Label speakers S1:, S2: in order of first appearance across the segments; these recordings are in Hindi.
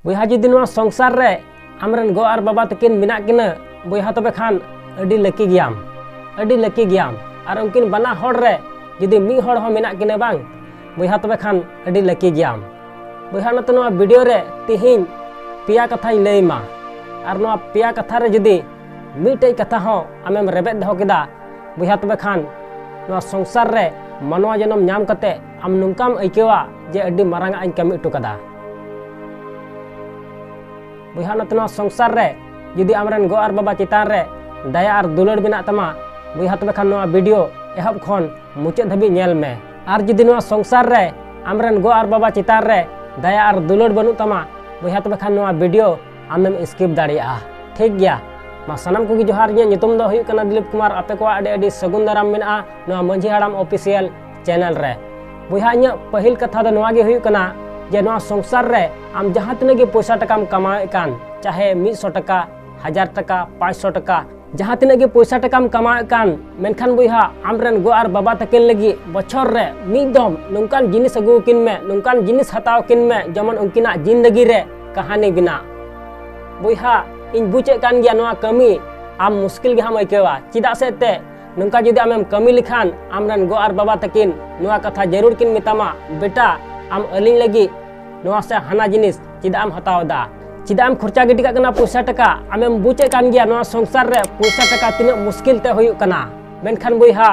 S1: बुहा जुदी नोआ संसार रे आमरन गो और बाबा तकिन मिना किना बुहा तबे खान अडी लकी गियाम और उनकिन बना हड़ रे जुदी मी हड़ हो मिना किना बांग बुहा तबे खान अडी लकी गियाम। बुहा नते नोआ वीडियो रे तिहिन पिया कथा लैमा और नोआ पिया कथा रे जुदी मीटे कथा हो आमेम रेबेद दहो केदा बुहा तबे खान नोआ संसार रे मानवा जन्म नाम कते आम नुंकाम आइकेवा जे अडी मारांग आइन कमी उटु कदा। बुहा नते नोआ संसार रे जुदी आमरन गो और बाबा चितान रे दया और दुलड़ बिना तमा बुहा तबे खान नोआ वीडियो एहब खन मुचाद धाबी नेल मे। और जुदी नोआ संसार रे आमरन गो और बाबा चितान रे दया और दुलड़ बनु तमा बुहा तबे खान नोआ वीडियो आमेम स्किप दाड़िया। ठीक गया मा सनम को जोहार ᱧᱩᱛᱩᱢ ᱫᱚ ᱦᱩᱭᱩᱜ ᱠᱟᱱᱟ ᱫᱤलीप कुमार आपे को आडे सगुन दाराम मेना नोआ मंझी हाड़ाम ऑफिशियल चैनल रे। बुहा इᱧ पहिल कथा दो नोआ गे हुयुग कना जे नोआ संसार रे आम जहां तिना गे पैसा टकाम कमाए कान चाहे 100 टका 1000 टका 500 टका जहां तिना गे पैसा टकाम कमाए कान मेनखान बुहा आमरन गो और बाबा तकिन लगी बछर रे मिदम नोंकान जिनिस अगु किन में नोंकान जिनिस हताव किन में जमन उनकिना जिंदगी रे कहानी बिना। बुहा इन बुझे कान गया नोआ कमी आम मुश्किल गे हम आइकेवा चिदा से ते नोंका जुदी आमेम कमी लिखान आमरन गो और बाबा तकिन नोआ कथा जरूर किन मितामा बेटा आम अलिन लगी नोआ से हाना जिनिस चिदा आम हतावदा चिदा आम खर्चा गिटी कना पैसा टका आमेम बुझे कान गया नोआ संसार रे पैसा टका तिना मुश्किल ते हुयुग कना। मेनखान बुहा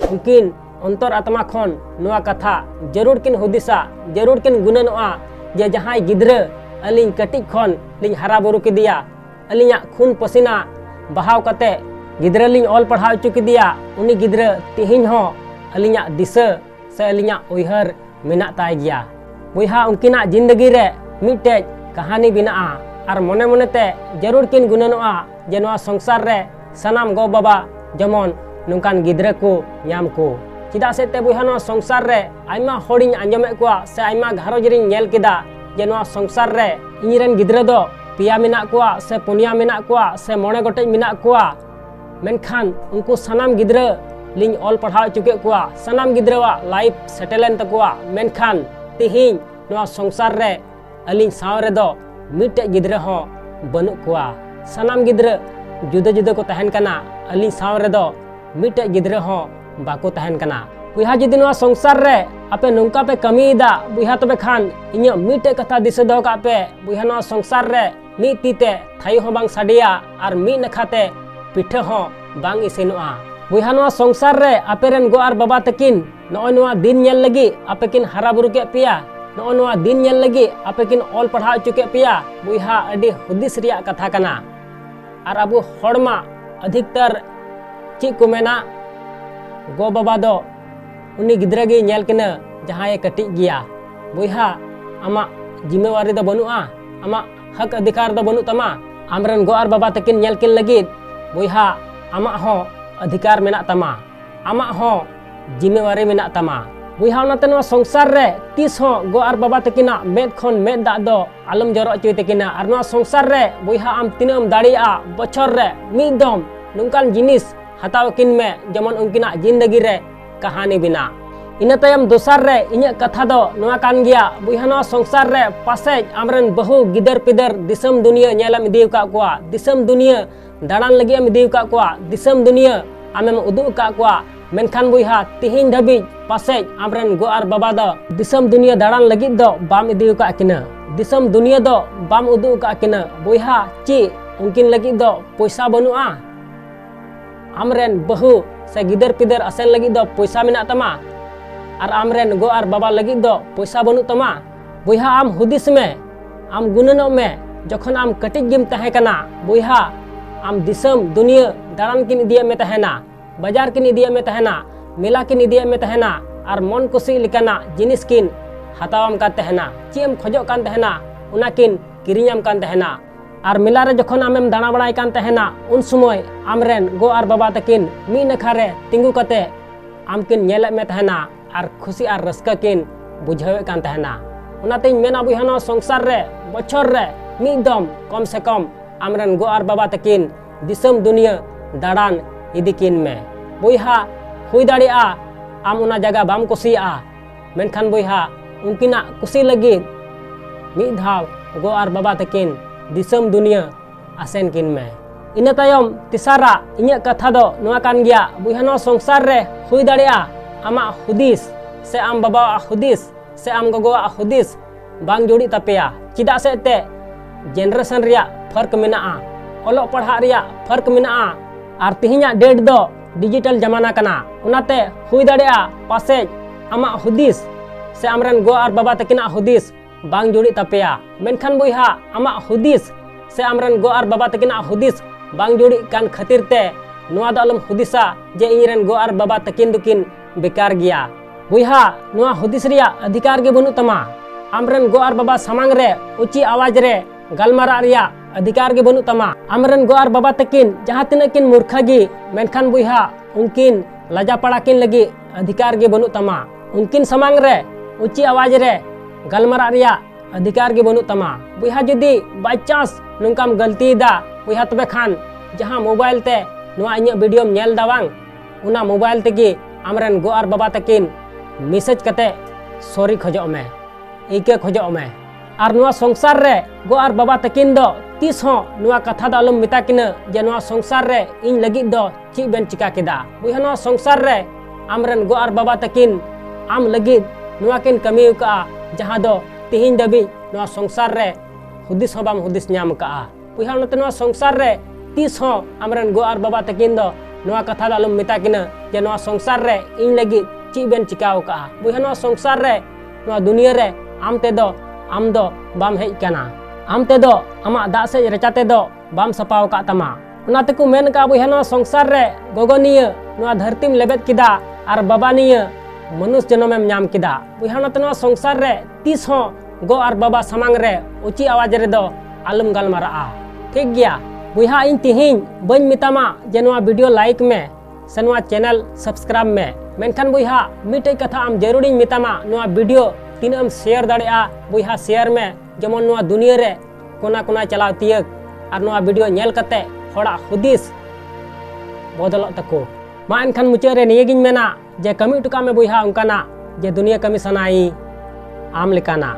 S1: उनकिन अंतर आत्मा खन नोआ कथा जरूर किन हुदिसा जरूर किन गुननोआ जे जहां गिद्रा अलिन कटिक खन लिन हरा बुरु किदिया अलिया खून पसीना बहाव कते गिद्रा लिन ऑल पढ़ाव चुकिदिया उनी गिद्रा तिहिन हो अलिया दिशा से अलिया उयहर मेना ताय गया। बुहा उनकिना जिंदगी रे मिटे कहानी बिना और मने मने ते जरूर किन गुननोआ जे नोआ संसार रे सनाम गो बाबा जमन नुकान गिद्रा को नाम को चिदा से ते बुहा नोआ संसार रे आइमा होड़िन आंजमे कोआ से आइमा घारोज रिन नेल किदा जे नोआ संसार रे इनिरन गिद्रा दो पिया मेना कोआ से पुनिया मेना कोआ से मोने गोटे मेना कोआ मेनखान उनको सनाम गिद्रा लिंग ऑल पढ़ाव चुके कोआ सनाम गिद्रावा लाइफ सेटलेन तकोआ मेनखान तिहिन नोआ संसार रे अलिंग साव रे दो मिटे गिद्रा हो बनु कोआ सनाम गिद्रा जुदा जुदा को तहन कना अलिंग साव रे दो मिटे गिद्रा हो बाको तहन कना। बुहा जुदी नोआ संसार रे आपे नोंका पे कमीदा बुहा तबे खान इᱧ मिटे कथा दिस दो का पे बुहा नोआ संसार रे मी तीते थाई हो बांग साडिया और मी नखाते पिठा हो बांग इसिनोआ। बुहा नोआ संसार रे आपेरन गो और बाबा तकिन नोय नोआ दिन नेल लगी आपे किन हरा बुरु के पिया नोय नोआ दिन नेल लगी आपे किन ऑल पढ़ाव चुके पिया बुहा अडी हुदिस रिया कथा कना। और अबु हड़मा अधिकतर ची को मेना गो बाबा दो उनी गिद्रा गे नेल किना जहां ये कटिक गया। बुहा आमा जिम्मेवारी दो बनुआ आमा हक अधिकार दो बनु तमा आमरन गो और बाबा तकिन नेल किन लगी बुहा आमा हो अधिकार मेना तमा आमा हो जिम्मेवारी मेना तमा। बुहा नते नोआ संसार रे तीस हो गो और बाबा तकिना मेद खन मेद दा दो आलम जरो चुई तकिना और नोआ संसार रे बुहा आम तिनाम दाड़िया बछर रे मिदम नुंकान जिनिस हताव किन में जमन उनकिना जिंदगी रे कहानी बिना। इन तयम दोसार रे इᱧ कथा दो नोआ कान गया बुहा नोआ संसार रे पासे आमरन बहु गिदर पिदर दिसम दुनिया नेलम इदिव का कोआ दिसम दुनिया दाड़ान लगी am इदिव का कोआ दिसम दुनिया आमेम उदुग का कोआ मेनखान बुहा तिहिन धबी पासे आमरन गो और बाबा दो दिसम दुनिया दाड़ान लगी दो बाम इदिव का किना दिसम दुनिया दो बाम उदुग का किना। बुहा ची उनकिन लगी दो पैसा बनुआ आमरन बहु से गिदर पिदर असेल लगी दो पैसा मेना तमा और आमरेन गो और बाबा लगी दो पैसा बनु तमा। बुहा आम हुदिस में आम गुननो में जखन आम कटिक गिम तहे कना बुहा आम दिसम दुनिया दाड़ान किन इदिया में तहेना बाजार किन इदिया में तहेना मेला किन इदिया में तहेना और मन कुसी लिकाना जिनिस किन हतावम का तहेना चीम खोजो कान तहेना उना किन किरियाम कान तहेना और मेला रे जखन आमेम दाणा बड़ाई कान तहेना उन समय आमरेन गो और बाबा तकिन मी नखा रे तिंगु कते आम किन नेले में तहेना और खुशी और रस्का किन बुझावे कान तहेना। उनाते मेना बुहा नोआ संसार रे बछर रे मिदम कम से कम आमरन गो और बाबा तकिन दिसम दुनिया दाड़ान इदिकिन में। बुहा हुई दाड़िया आम उना जगह बाम कुसिया मेनखान बुहा उनकिना कुसी लगी मी धाव गो और बाबा तकिन दिसम दुनिया आसेन किन में इना तायम तिसारा इन्या कथा दो नोआ कान गया बुइहा नो संसार रे हुई दाड़ेया आमा हुदिस से आम बाबा हुदिस से आम गगो हुदिस बांग जोड़ी तपेया चिदा से ते जेनरेशन रिया फर्क मेना ओलो पढ़ा रिया फर्क मेना और तिहिना डेट दो डिजिटल जमाना कना उनाते हुई दाड़ेया पासे आमा हुदिस से आमरन गो और बाबा तकिना हुदिस बांग जोड़ी तपेया मेनखान बुइहा आमा हुदिस से आमरन गो और बाबा तकिना हुदिस बांग जोड़ी कान खातिर ते नुआ दो अलम हुदिसा जे इरन गो और बाबा तकिन दुकिन बेकार गया बुइहा नुआ हुदिस रिया अधिकार के बनु तमा आमरन गो और बाबा सामांग रे ऊंची आवाज रे गलमारा रिया अधिकार के बनु तमा आमरन गो और बाबा तकिन जहां तिना किन मूर्खा गी मेनखान बुइहा उनकिन लजा पड़ा किन लगी अधिकार के बनु तमा उनकिन सामांग रे ऊंची आवाज रे गलमारा रिया अधिकार के बनु तमा बुइहा जुदी बाय चांस नुकाम गलती दा बुइहा तबे खान जहां मोबाइल ते नुआ इन्या वीडियो नेल दावांग उना मोबाइल तेगी आमरन गो और बाबा तकिन मैसेज कते सॉरी खोजो में इके खोजो में और नुआ संसार रे गो और बाबा तकिन दो तीस हो नुआ कथा दो अलम मिता किन जे नुआ संसार रे इन लगी दो ची बेन चिका केदा बुइहा नुआ संसार रे आमरन गो और बाबा तकिन आम लगी नुआ किन कमी का जहां दो तिहिन दबी नुआ संसार रे हुदिस हो बाम हुदिस न्याम का बुइहा नते नुआ संसार रे तीस हो आमरन गो और बाबा तकिन दो नुआ कथा दो अलम मिता किन जे नुआ संसार रे इन लगी ची बेन चिकाव का बुइहा नुआ संसार रे नुआ दुनिया रे आम दो बाम हेज काना आम ते दो आमा दा से रचाते दो बाम सपाव का तमा उनाते को मेन का बुइहा नुआ संसार रे गोगो निया नुआ धरतीम लेबेद किदा और बाबा निया मनुष्य जन्म न्याम किदा बुइहा नते नुआ संसार रे तीस हो गो और बाबा सामांग रे ऊंची आवाज रे दो आलम गलमारा ठीक गया बुइहा इन तिहिन बन मितामा जे नुआ वीडियो लाइक में से नुआ चैनल सब्सक्राइब में मेनखान बुइहा मिटे कथा आम जरूरी मितामा नुआ वीडियो तीनम शेयर दाड़ेया बुइहा शेयर में जमन नुआ दुनिया रे कोना कोना चलाव तियक और नुआ वीडियो नेल कते होड़ा हुदिस बदल तको मा एनखान मुचाद रे नियगिन मेना जे कमी टुका में बुइहा उनकाना जे दुनिया कमी सनाई आम लेकाना